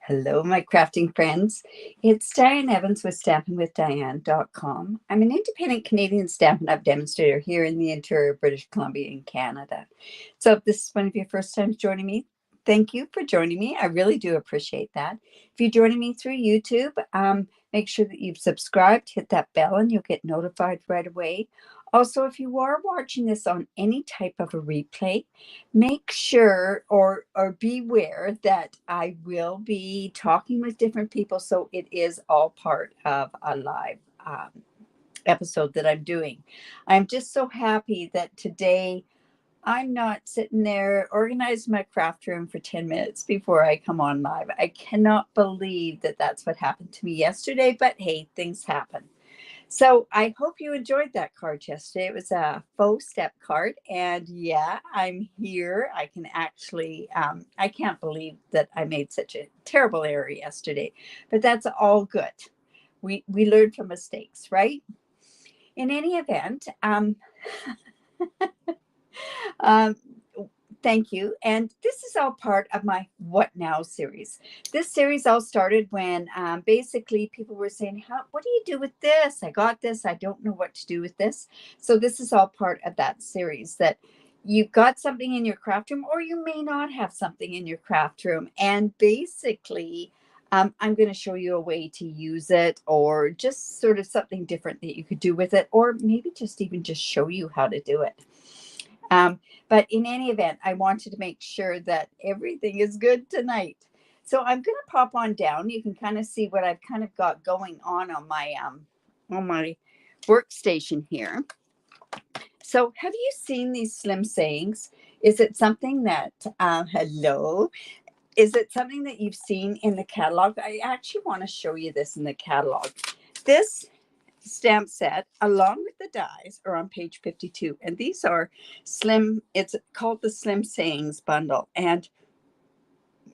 Hello, my crafting friends. It's Diane Evans with stampingwithdiane.com. I'm an independent Canadian Stampin' Up Demonstrator here in the interior of British Columbia in Canada. So if this is one of your first times joining me, thank you for joining me. I really do appreciate that. If you're joining me through YouTube, make sure that you've subscribed, hit that bell, and you'll get notified right away. Also, if you are watching this on any type of a replay, make sure or beware that I will be talking with different people. So it is all part of a live episode that I'm doing. I'm just so happy that today I'm not sitting there organizing my craft room for 10 minutes before I come on live. I cannot believe that that's what happened to me yesterday, but hey, things happen. So I hope you enjoyed that card yesterday. It was a faux step card. And yeah, I'm here. I can actually, I can't believe that I made such a terrible error yesterday, but that's all good. We learn from mistakes, right? In any event, um, thank you. And this is all part of my What Now series. This series all started when basically people were saying, what do you do with this? I got this. I don't know what to do with this. So this is all part of that series that you've got something in your craft room, or you may not have something in your craft room. And basically, I'm going to show you a way to use it, or just sort of something different that you could do with it, or maybe just even just show you how to do it. But in any event, I wanted to make sure that everything is good tonight. So I'm going to pop on down. You can kind of see what I've kind of got going on my workstation here. So have you seen these slim sayings? Is it something that, hello? Is it something that you've seen in the catalog? I actually want to show you this in the catalog. This stamp set along with the dies are on page 52, and these are slim. It's called the Slim Sayings bundle, and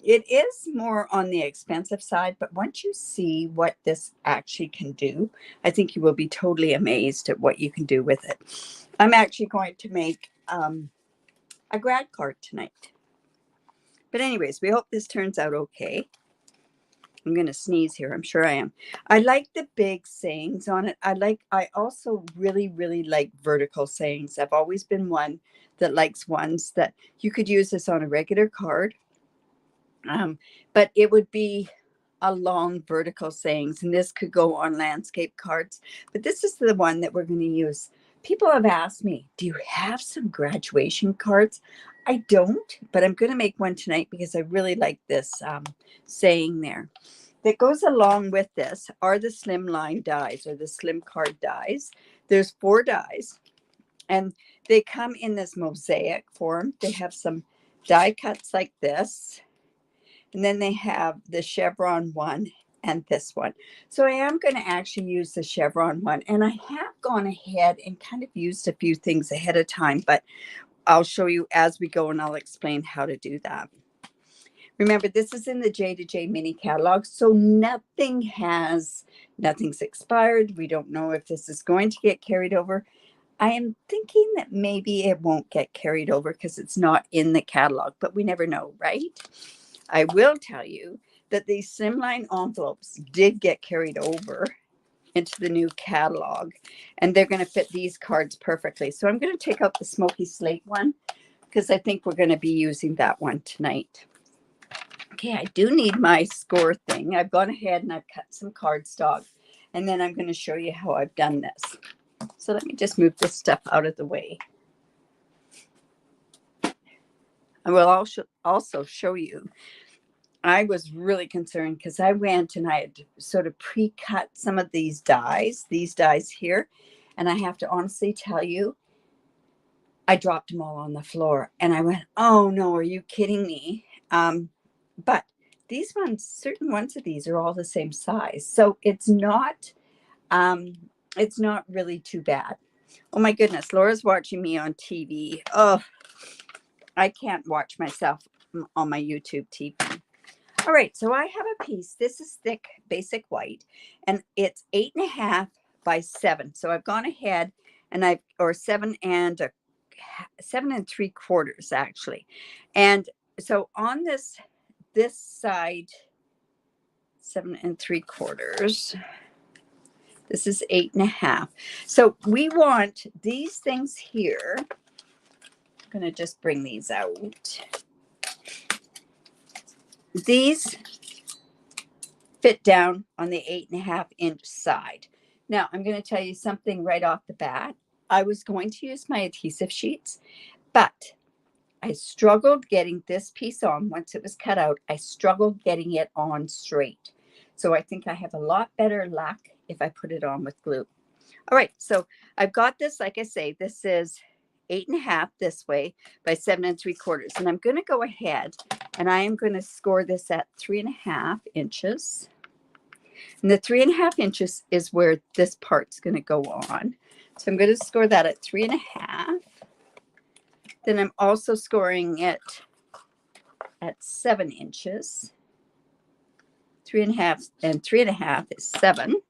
it is more on the expensive side, but once you see what this actually can do, I think you will be totally amazed at what you can do with it. I'm actually going to make a grad card tonight, but anyways, we hope this turns out okay. I'm going to sneeze here. I'm sure I am. I like the big sayings on it. I also really, really like vertical sayings. I've always been one that likes ones that you could use this on a regular card. But it would be a long vertical sayings, and this could go on landscape cards. But this is the one that we're going to use. People have asked me, do you have some graduation cards? I don't, but I'm going to make one tonight because I really like this saying there. That goes along with this are the slim line dies, or the slim card dies. There's 4 dies, and they come in this mosaic form. They have some die cuts like this, and then they have the chevron one and this one. So I am going to actually use the chevron one, and I have gone ahead and kind of used a few things ahead of time, but I'll show you as we go, and I'll explain how to do that. Remember, this is in the J to J mini catalog, so nothing's expired. We don't know if this is going to get carried over. I am thinking that maybe it won't get carried over because it's not in the catalog, but we never know, right? I will tell you that these slimline envelopes did get carried over into the new catalog, and they're going to fit these cards perfectly. So I'm going to take out the smoky slate one because I think we're going to be using that one tonight. Okay, I do need my score thing. I've gone ahead and I've cut some cardstock, and then I'm going to show you how I've done this. So let me just move this stuff out of the way. I will also show you, I was really concerned because I went and I had sort of pre-cut some of these dies here, and I have to honestly tell you, I dropped them all on the floor, and I went, oh no, are you kidding me? But these ones, certain ones of these are all the same size. So it's not really too bad. Oh my goodness, Laura's watching me on TV. Oh, I can't watch myself on my YouTube TV. All right, so I have a piece. This is thick, basic white, and it's 8.5 by 7. So I've gone ahead and 7 3/4 actually. And so on this side 7 3/4. This is 8 1/2. So we want these things here. I'm going to just bring these out. These fit down on the 8 1/2 inch side. Now, I'm going to tell you something right off the bat. I was going to use my adhesive sheets, but I struggled getting this piece on. Once it was cut out, I struggled getting it on straight. So I think I have a lot better luck if I put it on with glue. All right, so I've got this, like I say, this is 8 1/2 this way by 7 3/4. And I'm going to go ahead and I am going to score this at 3 1/2 inches. And the 3 1/2 inches is where this part's going to go on. So I'm going to score that at 3 1/2. Then I'm also scoring it at 7 inches. 3 1/2 and 3 1/2 is 7.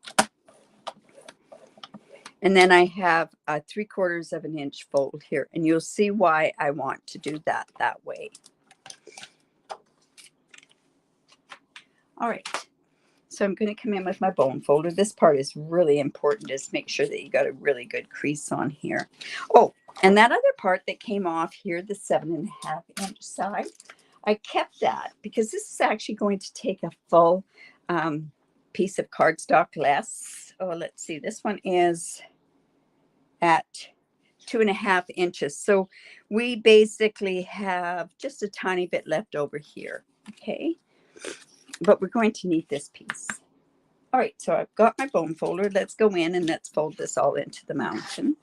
And then I have a 3/4 of an inch fold here. And you'll see why I want to do that way. All right. So I'm going to come in with my bone folder. This part is really important. Just make sure that you got a really good crease on here. Oh, and that other part that came off here, the 7 1/2 inch side, I kept that because this is actually going to take a full piece of cardstock less. Oh, let's see. This one is at 2 1/2 inches. So we basically have just a tiny bit left over here. Okay. But we're going to need this piece. All right, so I've got my bone folder. Let's go in and let's fold this all into the mountain.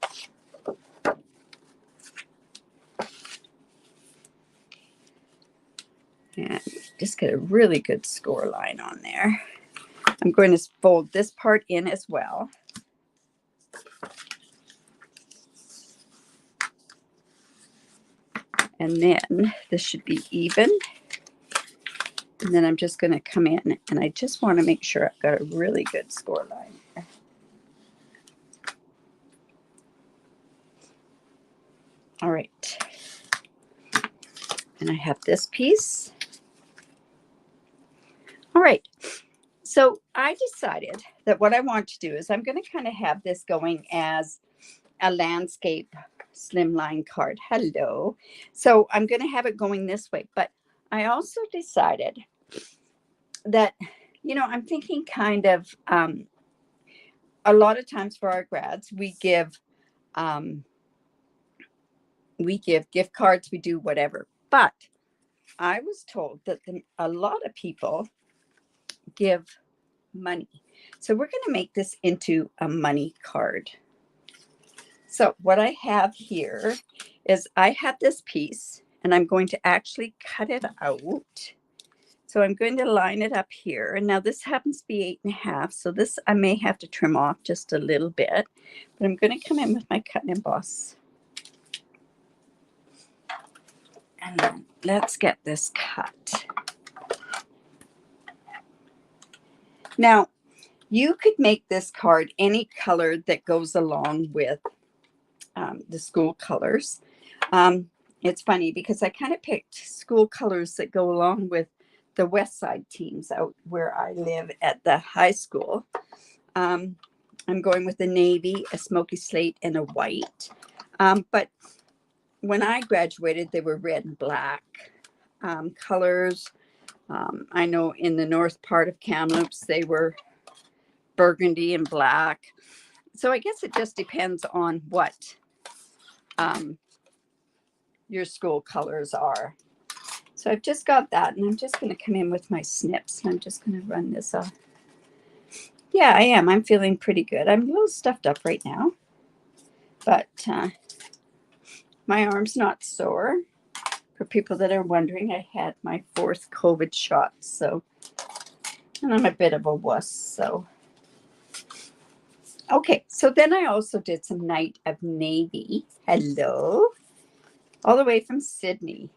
And just get a really good score line on there. I'm going to fold this part in as well. And then this should be even. And then I'm just going to come in and I just want to make sure I've got a really good score line here. All right. And I have this piece. All right. So I decided that what I want to do is I'm going to kind of have this going as a landscape slimline card. Hello. So I'm going to have it going this way. But I also decided that, you know, I'm thinking kind of a lot of times for our grads, we give gift cards, we do whatever. But I was told that a lot of people give money. So we're going to make this into a money card. So what I have here is I have this piece and I'm going to actually cut it out. So I'm going to line it up here. And now this happens to be 8 1/2. So this I may have to trim off just a little bit, but I'm going to come in with my cut and emboss. And then let's get this cut. Now, you could make this card any color that goes along with the school colors. It's funny because I kind of picked school colors that go along with the West Side teams out where I live at the high school. I'm going with a navy, a smoky slate, and a white. But when I graduated, they were red and black colors. I know in the north part of Kamloops, they were burgundy and black. So I guess it just depends on what your school colors are. So I've just got that, and I'm just going to come in with my snips. I'm just going to run this off. Yeah, I am. I'm feeling pretty good. I'm a little stuffed up right now, but my arm's not sore. For people that are wondering, I had my 4th COVID shot, so, and I'm a bit of a wuss, so. Okay, so then I also did some Night of Navy. Hello. All the way from Sydney.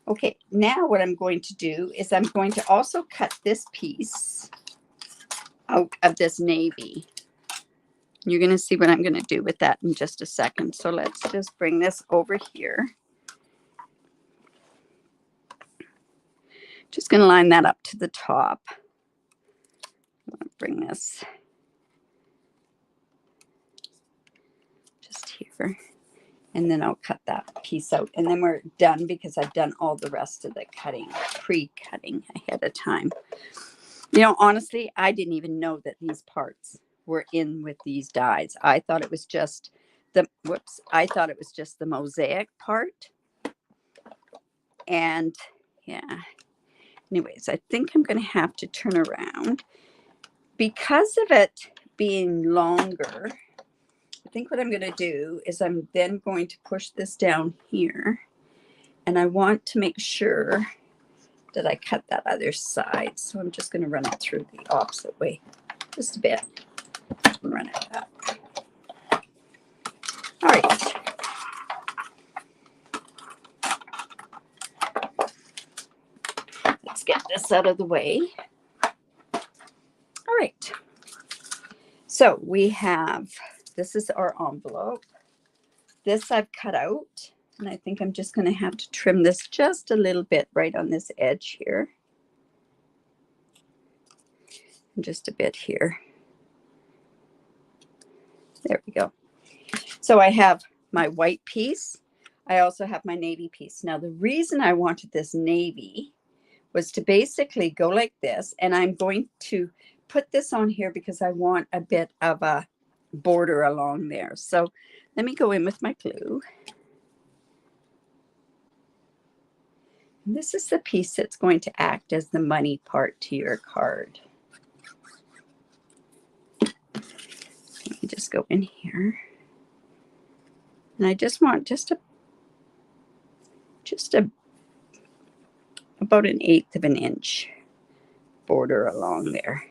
Okay, now what I'm going to do is I'm going to also cut this piece out of this navy. You're going to see what I'm going to do with that in just a second. So let's just bring this over here. Just going to line that up to the top. I'm going to bring this just here. And then I'll cut that piece out. And then we're done because I've done all the rest of the cutting, pre-cutting ahead of time. You know, honestly, I didn't even know that these parts were in with these dies. I thought it was just the, I thought it was just the mosaic part. And yeah, anyways, I think I'm going to have to turn around. Because of it being longer, I think what I'm going to do is I'm then going to push this down here. And I want to make sure that I cut that other side. So I'm just going to run it through the opposite way just a bit. Run it up. All right. Let's get this out of the way. All right. So we have, this is our envelope. This I've cut out. And I think I'm just going to have to trim this just a little bit right on this edge here. And just a bit here. There we go. So I have my white piece. I also have my navy piece. Now, the reason I wanted this navy was to basically go like this. And I'm going to put this on here because I want a bit of a border along there. So let me go in with my glue. And this is the piece that's going to act as the money part to your card. Let me just go in here. And I just want just about 1/8 of an inch border along there.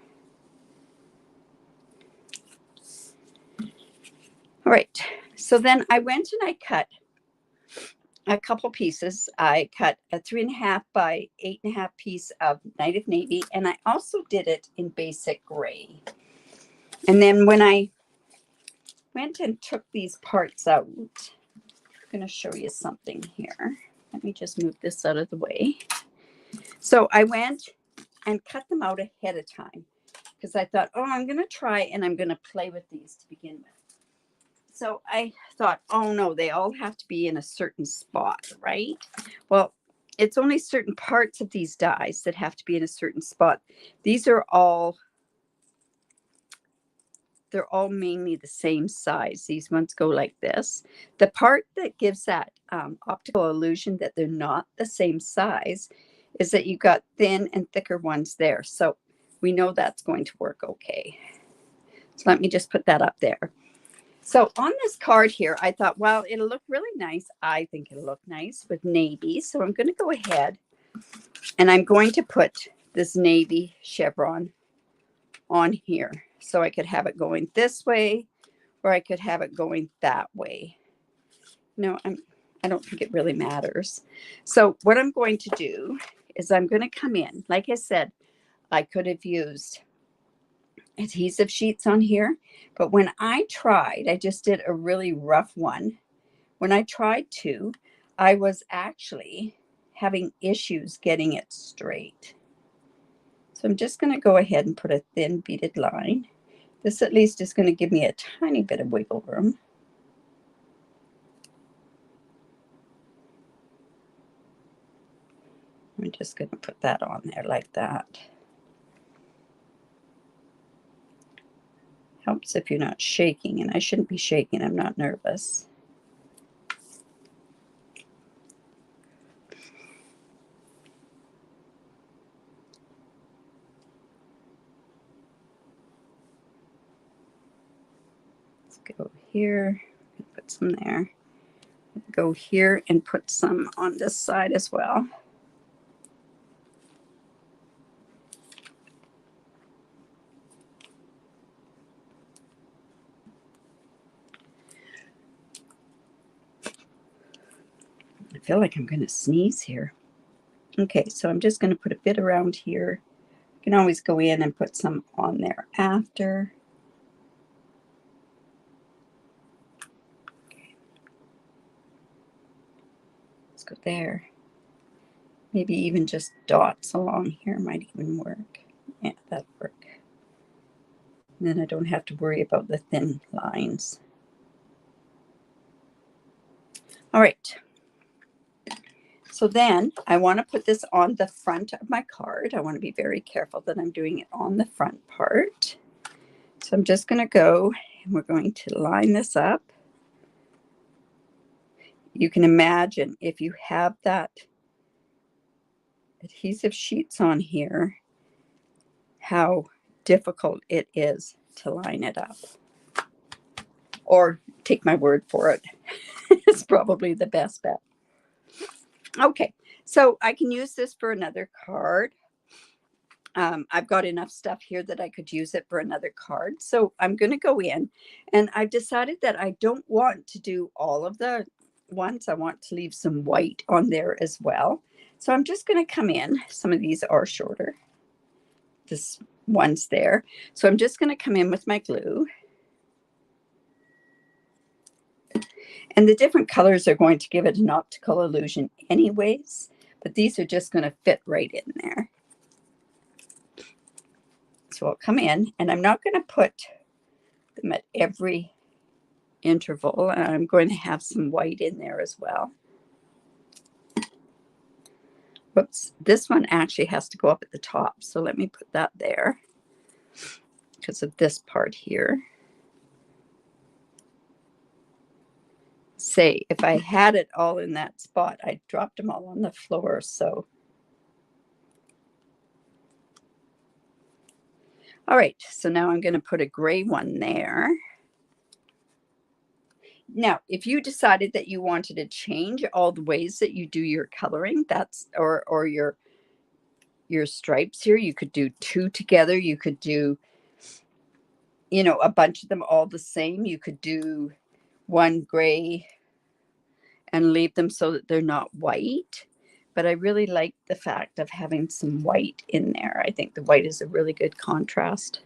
All right, so then I went and I cut a couple pieces. I cut a 3.5 by 8.5 piece of Native Navy, and I also did it in basic gray. And then when I went and took these parts out, I'm going to show you something here. Let me just move this out of the way. So I went and cut them out ahead of time because I thought, oh, I'm going to try and I'm going to play with these to begin with. So I thought, oh no, they all have to be in a certain spot, right? Well, it's only certain parts of these dies that have to be in a certain spot. These are all, they're all mainly the same size. These ones go like this. The part that gives that optical illusion that they're not the same size is that you've got thin and thicker ones there. So we know that's going to work okay. So let me just put that up there. So on this card here, I thought, well, it'll look really nice. I think it'll look nice with navy. So I'm going to go ahead and I'm going to put this navy chevron on here. So I could have it going this way or I could have it going that way. No, I don't think it really matters. So what I'm going to do is I'm going to come in. Like I said, I could have used adhesive sheets on here, but when I tried, I just did a really rough one. When I tried to, I was actually having issues getting it straight. So I'm just going to go ahead and put a thin beaded line. This at least is going to give me a tiny bit of wiggle room. I'm just going to put that on there like that. Helps if you're not shaking, and I shouldn't be shaking. I'm not nervous. Let's go here, put some there. Go here and put some on this side as well. I feel like I'm going to sneeze here. Okay, so I'm just going to put a bit around here. You can always go in and put some on there after. Okay. Let's go there. Maybe even just dots along here might even work. Yeah, that'll work. And then I don't have to worry about the thin lines. All right. So then I want to put this on the front of my card. I want to be very careful that I'm doing it on the front part. So I'm just going to go and we're going to line this up. You can imagine if you have that adhesive sheets on here, how difficult it is to line it up. Or take my word for it. It's probably the best bet. Okay, so I can use this for another card. I've got enough stuff here that I could use it for another card. So I'm going to go in, and I've decided that I don't want to do all of the ones. I want to leave some white on there as well. So I'm just going to come in. Some of these are shorter. This one's there. So I'm just going to come in with my glue. And the different colors are going to give it an optical illusion anyways, but these are just going to fit right in there. So I'll come in, and I'm not going to put them at every interval. I'm going to have some white in there as well. Whoops, this one actually has to go up at the top. So let me put that there because of this part here. Say, if I had it all in that spot, I dropped them all on the floor. So, all right, so now I'm going to put a gray one there. Now, if you decided that you wanted to change all the ways that you do your coloring, that's or your stripes here, you could do two together. You could do, you know, a bunch of them all the same. You could do one gray and leave them so that they're not white. But I really like the fact of having some white in there. I think the white is a really good contrast.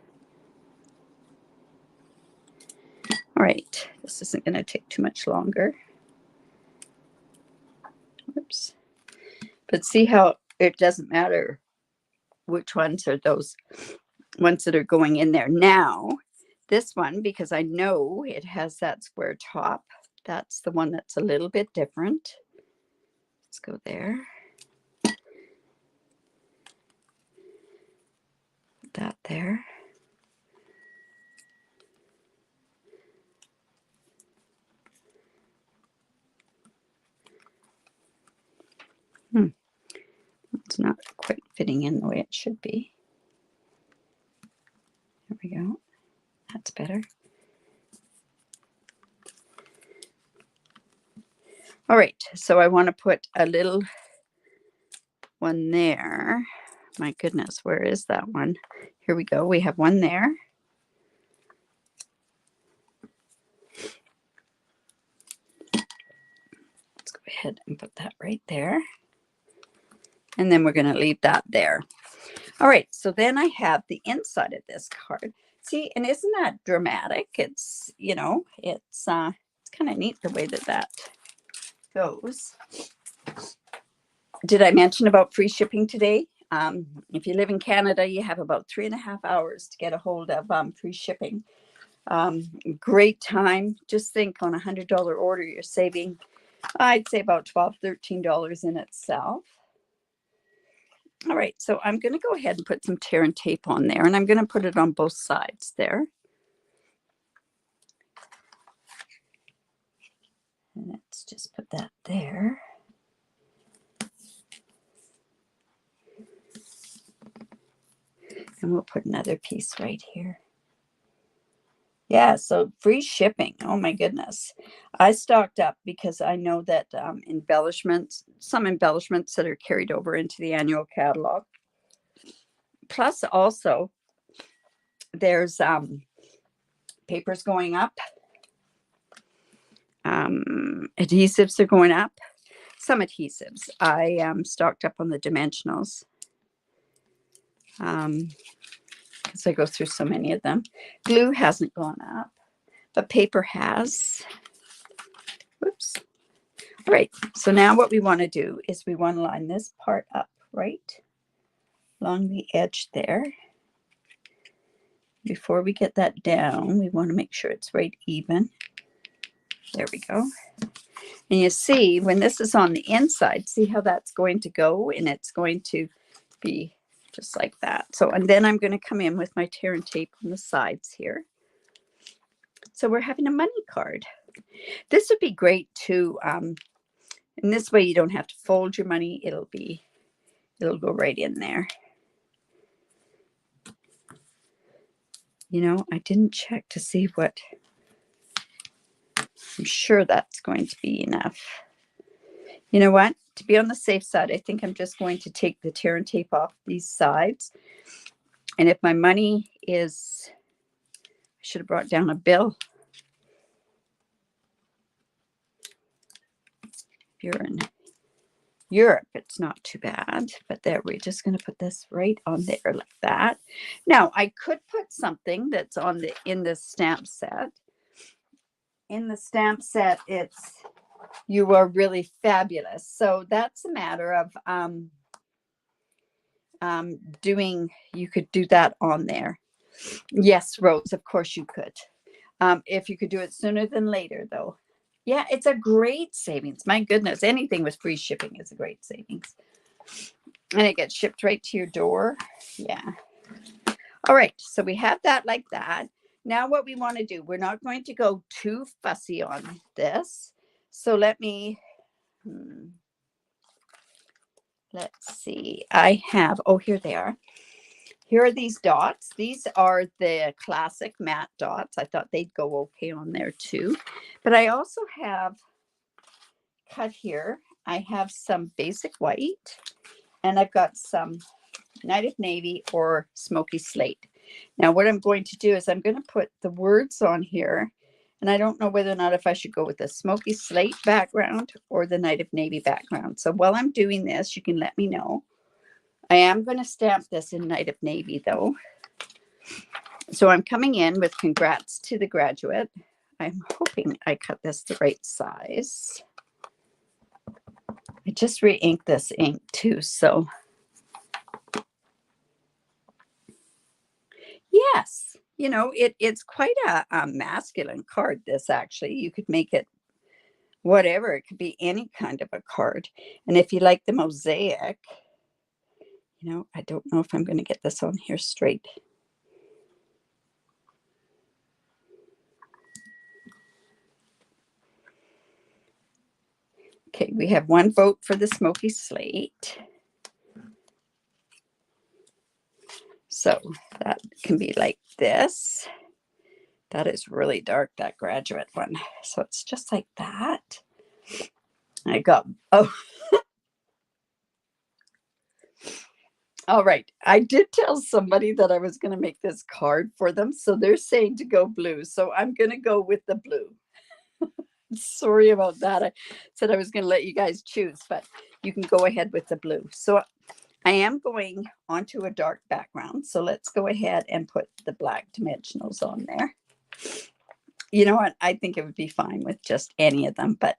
All right, this isn't going to take too much longer. Oops. But see how it doesn't matter which ones are those ones that are going in there. Now, this one, because I know it has that square top, that's the one that's a little bit different. Let's go there. Put that there. It's not quite fitting in the way it should be. There we go. That's better. All right, so I want to put a little one there. My goodness, where is that one? Here we go. We have one there. Let's go ahead and put that right there. And then we're going to leave that there. All right, so then I have the inside of this card. See, and isn't that dramatic? It's, you know, it's kind of neat the way that that goes. Did I mention about free shipping today? If you live in Canada, you have about 3.5 hours to get a hold of free shipping. Great time. Just think, on a $100 order, you're saving, I'd say, about $12, $13 in itself. All right, so I'm going to go ahead and put some tear and tape on there, and I'm going to put it on both sides there. And let's just put that there. And we'll put another piece right here. Yeah, so free shipping. Oh my goodness. I stocked up because I know that embellishments, some embellishments that are carried over into the annual catalog. Plus also there's papers going up. Adhesives are going up. Some adhesives. I stocked up on the dimensionals. Because I go through so many of them. Glue hasn't gone up, but paper has. Whoops. Right. So now what we want to do is we want to line this part up right along the edge there. Before we get that down, we want to make sure it's right even. There we go. And you see, when this is on the inside, see how that's going to go? And it's going to be just like that. So, and then I'm going to come in with my tear and tape on the sides here. So we're having a money card. This would be great too. And this way you don't have to fold your money. It'll go right in there. You know, I didn't check to see what, I'm sure that's going to be enough. You know what? To be on the safe side, I think I'm just going to take the tear and tape off these sides. And if my money is, I should have brought down a bill. If you're in Europe, it's not too bad. But there, we're just going to put this right on there like that. Now, I could put something that's on the in the stamp set. In the stamp set, it's "You are really fabulous." So that's a matter of doing. You could do that on there. Yes, Rose, of course you could. If you could do it sooner than later, though. Yeah, it's a great savings. My goodness, anything with free shipping is a great savings. And it gets shipped right to your door. Yeah. All right, so we have that like that. Now what we want to do, we're not going to go too fussy on this. So let me, let's see. I have, oh, here they are. Here are these dots. These are the classic matte dots. I thought they'd go okay on there too. But I also have cut here. I have some basic white and I've got some United Navy or Smoky Slate. Now what I'm going to do is I'm going to put the words on here. And I don't know whether or not if I should go with the Smoky Slate background or the United Navy background. So while I'm doing this, you can let me know. I am going to stamp this in Night of Navy, though. So I'm coming in with congrats to the graduate. I'm hoping I cut this the right size. I just re-inked this ink, too, so. Yes, you know, it's quite a masculine card, this, actually. You could make it whatever. It could be any kind of a card. And if you like the mosaic, you know, I don't know if I'm going to get this on here straight. Okay, we have one vote for the Smoky Slate. So that can be like this. That is really dark, that graduate one. So it's just like that. I got, oh. All right. I did tell somebody that I was going to make this card for them. So they're saying to go blue. So I'm going to go with the blue. Sorry about that. I said I was going to let you guys choose, but you can go ahead with the blue. So I am going onto a dark background. So let's go ahead and put the black dimensionals on there. You know what? I think it would be fine with just any of them. But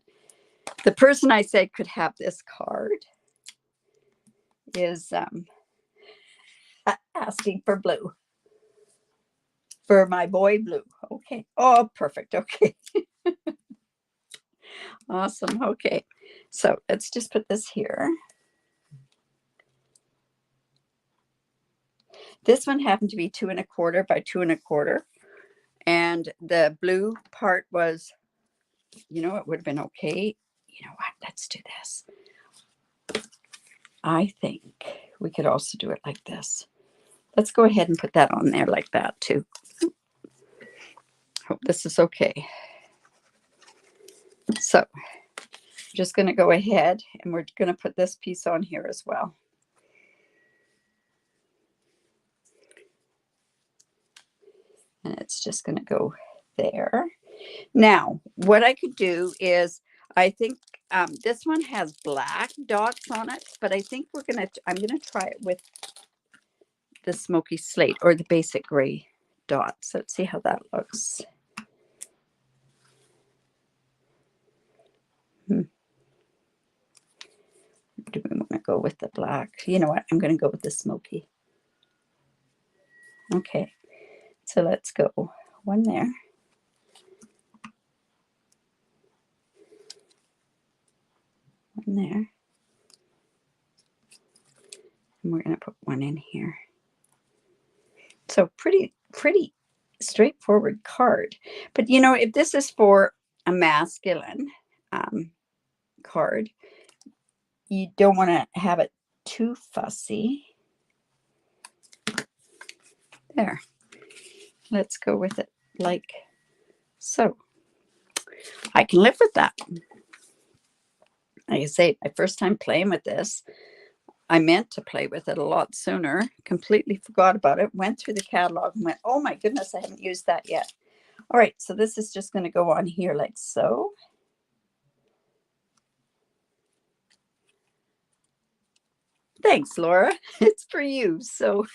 the person I said could have this card is asking for blue. For my boy blue. Okay. Oh, perfect. Okay. Awesome. Okay. So let's just put this here. This one happened to be 2 1/4 by 2 1/4. And the blue part was, you know, it would have been okay. You know what? Let's do this. I think we could also do it like this. Let's go ahead and put that on there like that too. Hope this is okay. So I'm just going to go ahead and we're going to put this piece on here as well. And it's just going to go there. Now, what I could do is, I think this one has black dots on it, but I think I'm going to try it with the Smoky Slate or the basic gray dots. Let's see how that looks. do we want to go with the black? You know what? I'm going to go with the smoky. Okay, so let's go one there. One there. And we're going to put one in here. So pretty straightforward card. But you know, if this is for a masculine card, you don't want to have it too fussy. There. Let's go with it like so. I can live with that. Like I say, my first time playing with this, I meant to play with it a lot sooner, completely forgot about it, went through the catalog and went, oh my goodness, I haven't used that yet. All right, so this is just going to go on here like so. Thanks, Laura. It's for you. So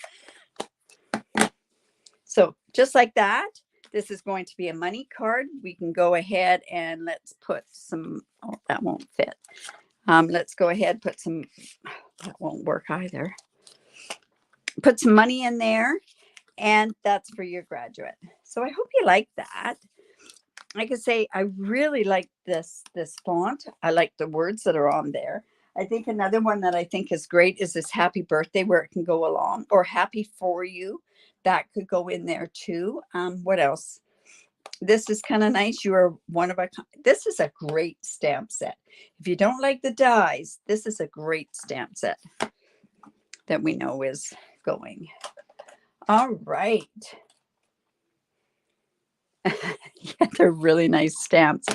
just like that, this is going to be a money card. We can go ahead and let's put some, oh, that won't fit. Let's go ahead, put some, that won't work either. Put some money in there, and that's for your graduate. So I hope you like that. Like I say, I really like this font. I like the words that are on there. I think another one that I think is great is this happy birthday, where it can go along, or happy for you. That could go in there too. What else? This is kind of nice. You are one of a, this is a great stamp set. If you don't like the dies, this is a great stamp set that we know is going. All right. Yeah, they're really nice stamps.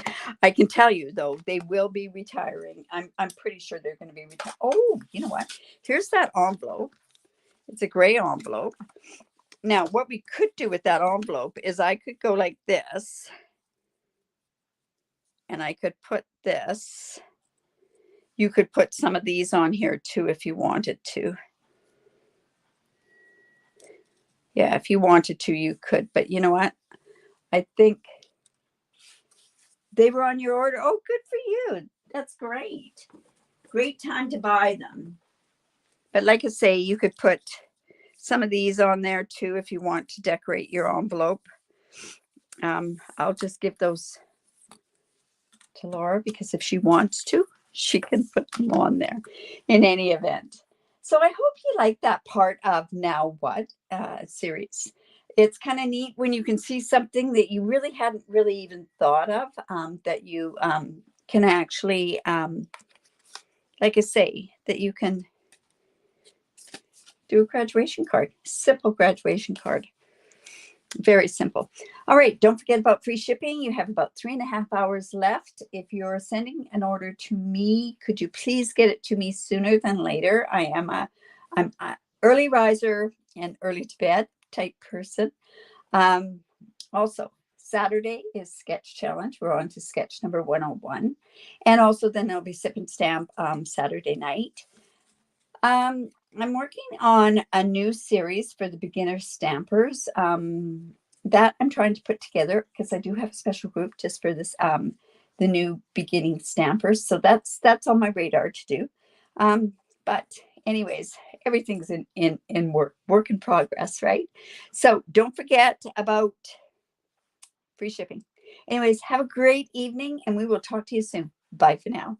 I can tell you though, they will be retiring. I'm pretty sure they're going to be retired. Oh, you know what? Here's that envelope. It's a gray envelope. Now, what we could do with that envelope is I could go like this, and I could put this. You could put some of these on here too if you wanted to. Yeah, if you wanted to, you could. But you know what? I think they were on your order. Oh, good for you. That's great. Great time to buy them. But like I say, you could put some of these on there too if you want to decorate your envelope. I'll just give those to Laura because if she wants to, she can put them on there in any event. So I hope you like that part of Now What series. It's kind of neat when you can see something that you really hadn't really even thought of, that you can actually, like I say, that you can do a graduation card, simple graduation card. Very simple. All right. Don't forget about free shipping. You have about 3.5 hours left. If you're sending an order to me, could you please get it to me sooner than later? I'm a early riser and early to bed type person. Also, Saturday is sketch challenge. We're on to sketch number 101. And also then there'll be sip and stamp Saturday night. I'm working on a new series for the beginner stampers that I'm trying to put together because I do have a special group just for this, the new beginning stampers. So that's on my radar to do. But anyways, everything's in work in progress, right? So don't forget about free shipping. Anyways, have a great evening and we will talk to you soon. Bye for now.